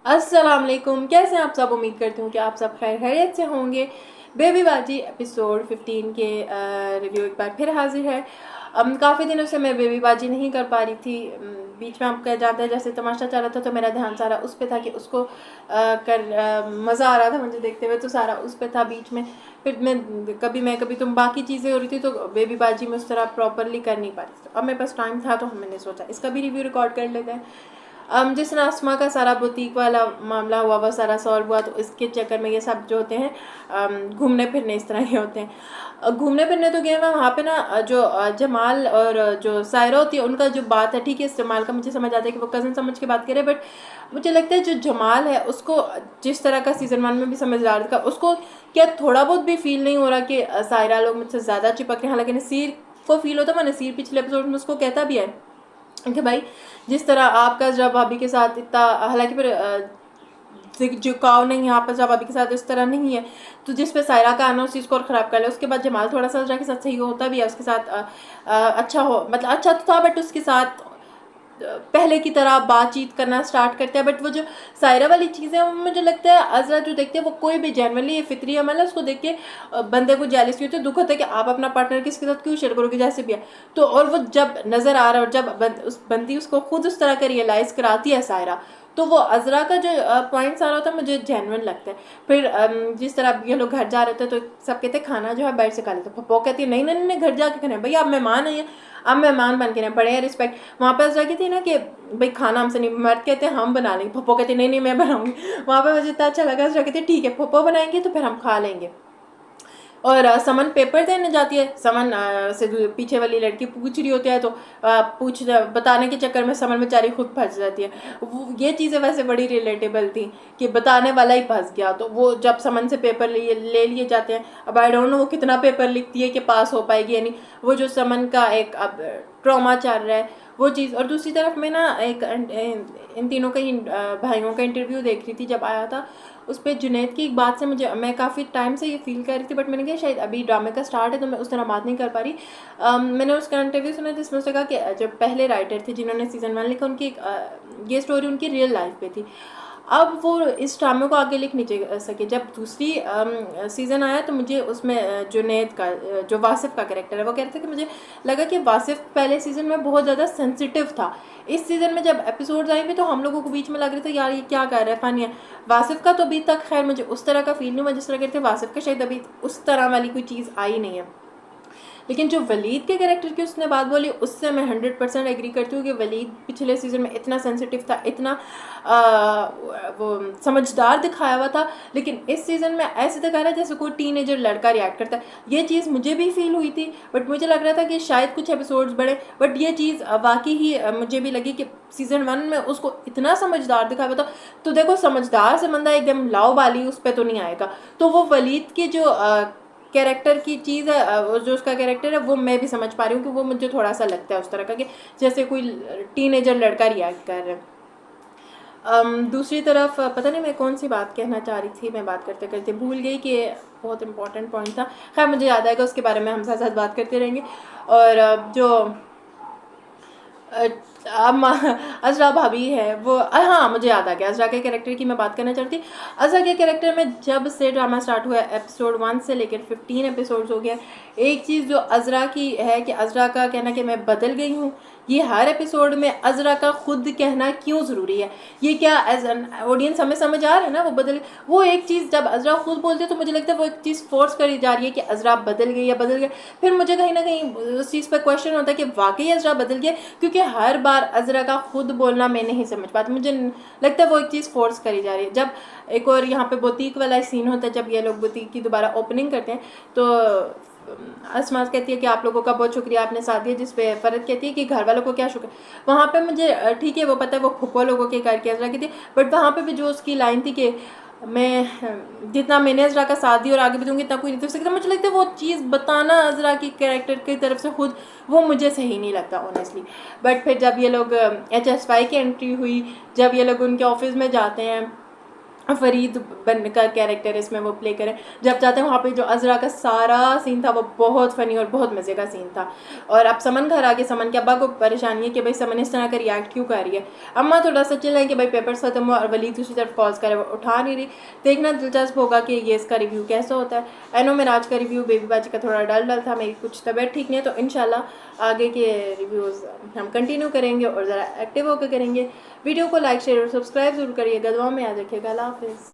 अस्सलाम वालेकुम, कैसे हैं आप सब। उम्मीद करती हूँ कि आप सब खैर खैरियत से होंगे। बेबी बाजी एपिसोड 15 के रिव्यू एक बार फिर हाजिर है। काफ़ी दिनों से मैं बेबी बाजी नहीं कर पा रही थी। बीच में आप कह जाते हैं जैसे तमाशा चल रहा था तो मेरा ध्यान सारा उस पर था कि उसको मज़ा आ रहा था मुझे देखते हुए, तो सारा उस पर था। बीच में फिर मैं कभी तुम बाकी चीज़ें हो रही थी तो बेबी बाजी में उस तरह प्रॉपरली कर नहीं पा रही थी। अब मेरे पास टाइम था तो मैंने सोचा इसका भी रिव्यू रिकॉर्ड कर लेते हैं। जिस तरह आसमा का सारा बुटीक वाला मामला हुआ वो सारा सॉल्व हुआ, तो इसके चक्कर में ये सब जो होते हैं घूमने फिरने इस तरह के होते हैं। घूमने फिरने तो गए मैं वहाँ पे ना, जो जमाल और जो सायरा होती है उनका जो बात है, ठीक है, इस जमाल का मुझे समझ आता है कि वो कज़न समझ के बात करे, बट मुझे लगता है जो जमाल है उसको जिस तरह का सीज़न 1 में भी समझदार था, उसको क्या थोड़ा बहुत भी फील नहीं हो रहा कि सायरा लोग मुझसे ज़्यादा चिपक रहे हैं। हालांकि नसीर को फील होता है, नसीर पिछले एपिसोड में उसको कहता भी है कि भाई जिस तरह आपका जब भाभी के साथ इतना, हालांकि फिर झुकाव नहीं यहाँ पर जब भाभी के साथ इस तरह नहीं है, तो जिस पे सायरा का आना उस चीज़ को और ख़राब कर ले। उसके बाद जमाल थोड़ा सा अजरा के साथ सही होता भी है, उसके साथ अच्छा हो, मतलब अच्छा तो था, बट उसके साथ पहले की तरह बातचीत करना स्टार्ट करते हैं। बट वो जो सायरा वाली चीज़ें हैं मुझे लगता है अजरा जो देखते हैं वो कोई भी जनरली ये फितरी अमल है, उसको देख के बंदे को जेलसी होती है, दुख होता है कि आप अपना पार्टनर किसके साथ क्यों शेयर करोगे जैसे भी है। तो और वो जब नज़र आ रहा है और जब उस बंदी उसको खुद उस तरह का रियलाइज़ कराती है सायरा, तो वो अजरा का जो पॉइंट सारा होता है मुझे जेन्युइन लगता है। फिर जिस तरह ये लोग घर जा रहे थे तो सब कहते खाना जो है बैठ से खा लेते, पप्पो कहती है नहीं नहीं नहीं घर जाके खाना है, भैया आप मेहमान हैं, अब मेहमान बन के ना बड़े हैं रिस्पेक्ट। वहाँ पर अजरा कहती है ना कि भाई खाना हमसे नहीं, मर्द कहते हैं हम बना लेंगे, पप्पो कहते नहीं नहीं मैं बनाऊंगी। वहाँ पर मुझे इतना अच्छा लगा, अजरा कहती है ठीक है पप्पो बनाएंगे तो फिर हम खा लेंगे। और समन पेपर देने जाती है, समन से पीछे वाली लड़की पूछ रही होती है, तो पूछ बताने के चक्कर में समन बेचारी खुद फंस जाती है। ये चीज़ें वैसे बड़ी रिलेटेबल थी कि बताने वाला ही फंस गया, तो वो जब समन से पेपर ले लिए जाते हैं, अब आई डोंट नो वो कितना पेपर लिखती है कि पास हो पाएगी, यानी वो जो समन का एक अब ट्रॉमा चल रहा है वो चीज़। और दूसरी तरफ मैं ना एक इन तीनों का ही भाइयों का इंटरव्यू देख रही थी जब आया था, उस पर जुनैद की एक बात से मैं काफ़ी टाइम से ये फील कर रही थी, बट मैंने कहा शायद अभी ड्रामे का स्टार्ट है तो मैं उस तरह बात नहीं कर पा रही। मैंने उसका इंटरव्यू सुना जिसमें उसने कहा कि जो पहले राइटर थे जिन्होंने सीज़न 1 लिखा उनकी ये स्टोरी उनकी रियल लाइफ पे थी। अब वो इस ड्रामे को आगे लिख नहीं सके। जब दूसरी सीज़न आया तो मुझे उसमें जुनैद का जो वासिफ का कैरेक्टर है वो कह रहे थे कि मुझे लगा कि वासिफ पहले सीज़न में बहुत ज़्यादा सेंसिटिव था। इस सीज़न में जब एपिसोड्स आएंगे तो हम लोगों को बीच में लग रहा था यार ये क्या कर रहा है फ़नी है। वासिफ का तो अभी तक खैर मुझे उस तरह का फील नहीं हुआ जिस तरह कहते थे वासिफ का शायद अभी उस तरह वाली कोई चीज़ आई नहीं है। लेकिन जो वलीद के कैरेक्टर की उसने बात बोली उससे मैं 100% एग्री करती हूँ कि वलीद पिछले सीज़न में इतना सेंसिटिव था, इतना वो समझदार दिखाया हुआ था, लेकिन इस सीज़न में ऐसे दिखा रहा है जैसे कोई टीनेजर लड़का रिएक्ट करता है। ये चीज़ मुझे भी फील हुई थी, बट मुझे लग रहा था कि शायद कुछ एपिसोड्स बढ़े, बट ये चीज़ वाकई ही मुझे भी लगी कि सीज़न 1 में उसको इतना समझदार दिखाया हुआ था। तो देखो समझदार से बंदा एकदम लाओ बाली उस पर तो नहीं आएगा। तो वो वलीद की जो कैरेक्टर की चीज़ है, जो उसका कैरेक्टर है वो मैं भी समझ पा रही हूँ कि वो मुझे थोड़ा सा लगता है उस तरह का कि जैसे कोई टीनेजर लड़का रिएक्ट कर रहा है। दूसरी तरफ पता नहीं मैं कौन सी बात कहना चाह रही थी, मैं बात करते करते भूल गई कि बहुत इंपॉर्टेंट पॉइंट था। खैर मुझे याद आएगा, उसके बारे में हम साथ साथ बात करते रहेंगे। और जो अजरा भाभी है वो हाँ मुझे याद आ गया, अजरा के कैरेक्टर की मैं बात करना चाहती। अजरा के कैरेक्टर में जब से ड्रामा स्टार्ट हुआ एपिसोड 1 से लेकर 15 एपिसोड्स हो गया, एक चीज़ जो अजरा की है कि अजरा का कहना कि मैं बदल गई हूँ, ये हर एपिसोड में अजरा का खुद कहना क्यों ज़रूरी है। ये क्या एज एन ऑडियंस हमें समझ आ रहा है ना, वो एक चीज़ जब अजरा खुद बोलती है तो मुझे लगता है वो एक चीज़ फोर्स करी जा रही है कि अजरा बदल गई या बदल गया। फिर मुझे कहीं ना कहीं उस चीज़ पर क्वेश्चन होता है कि वाकई अजरा बदल गया, क्योंकि हर बार अजरा का खुद बोलना मैं नहीं समझ पाती। मुझे लगता है वो एक चीज़ फोर्स करी जा रही है। जब एक और यहाँ पे बुटीक वाला सीन होता है, जब ये लोग बुटीक की दोबारा ओपनिंग करते हैं तो असमास कहती है कि आप लोगों का बहुत शुक्रिया आपने साथ दिया, जिस पे फरद कहती है कि घर वालों को क्या शुक्र। वहाँ पे मुझे ठीक है वो पता है वो फुप्पो लोगों के घर की अजरा की थी, बट वहाँ पे भी जो उसकी लाइन थी कि मैं जितना मैंने अजरा का साथ दिया और आगे भी दूंगी इतना कोई नहीं दे सकता, मुझे लगता है वो चीज़ बताना अजरा की कैरेक्टर की तरफ से खुद वो मुझे सही नहीं लगता ऑनेस्टली। बट फिर जब ये लोग HSY की एंट्री हुई, जब ये लोग उनके ऑफिस में जाते हैं फरीद बन का कैरेक्टर इसमें वो प्ले करें। जब जाते हैं वहाँ पे जो अजरा का सारा सीन था वो बहुत फ़नी और बहुत मज़े का सीन था। और अब समन घर आके समन के अब्बा को परेशानी है कि भाई समन इस तरह का रिएक्ट क्यों कर रही है। अम्मा थोड़ा सा चिल्ला है कि भाई पेपर्स ख़त्म हुआ और वलीद दूसरी तरफ कॉल्स करे, वो उठा नहीं रही। देखना दिलचस्प होगा कि ये इसका रिव्यू कैसा होता है। एनो में आज का रिव्यू बेबी बाजी का थोड़ा डल था, मेरी कुछ तबीयत ठीक नहीं है, तो इंशाल्लाह आगे के रिव्यूज़ हम कंटिन्यू करेंगे और ज़रा एक्टिव होकर करेंगे। वीडियो को लाइक शेयर और सब्सक्राइब जरूर करिएगा, दुआ में याद रखिएगा। अल्लाह हाफिज़।